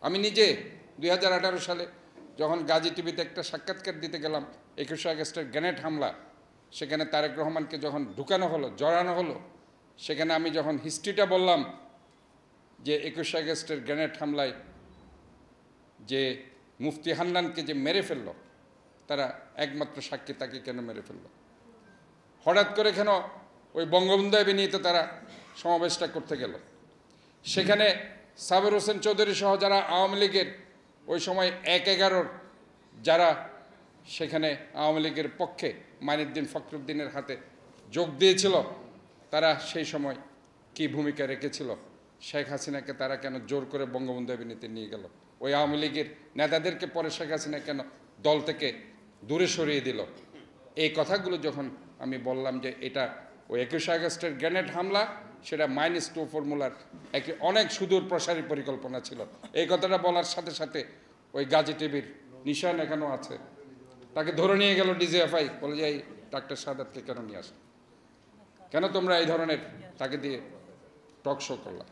আমি নিজে 2018 সালে যখন গাজী টিভিতে একটা সাক্ষাৎকার দিতে গেলাম 21 আগস্টের গ্রেনেড হামলা, সেখানে তারেক রহমানকে যখন ঢুকানো হলো, জড়ানো হলো, সেখানে আমি যখন হিস্ট্রিটা বললাম যে 21 আগস্টের গ্রেনেড হামলায় যে মুফতি হান্নানকে যে মেরে ফেললো, তারা একমাত্র সাক্ষী তাকে কেন মেরে ফেললো, হঠাৎ করে কেন ওই বঙ্গবন্ধু এভিনিউতে তারা সমাবেশটা করতে গেল। সেখানে সাবের হোসেন চৌধুরী সহ যারা আওয়ামী লীগের ওই সময় 1-11 যারা সেখানে আওয়ামী লীগের পক্ষে মাইনুদ্দিন ফখরুদ্দিনের হাতে যোগ দিয়েছিল, তারা সেই সময় কি ভূমিকা রেখেছিল, শেখ হাসিনাকে তারা কেন জোর করে বঙ্গবন্ধু এভিনিউতে নিয়ে গেল, ওই আওয়ামী লীগের নেতাদেরকে পরে শেখ হাসিনা কেন দল থেকে দূরে সরিয়ে দিল। এই কথাগুলো যখন আমি বললাম যে এটা ওই 21 আগস্টের গ্রেনেড হামলা, সেটা -2 ফর্মুলার একটি অনেক সুদূর প্রসারী পরিকল্পনা ছিল, এই কথাটা বলার সাথে সাথে ওই গাজী টিভির নিশান এখনও আছে, তাকে ধরে নিয়ে গেল ডিজিএফআই, বলে যে এই ডাক্তার সাদাতকে কেন নিয়ে আসে, কেন তোমরা এই ধরনের তাকে দিয়ে টক শো করলা।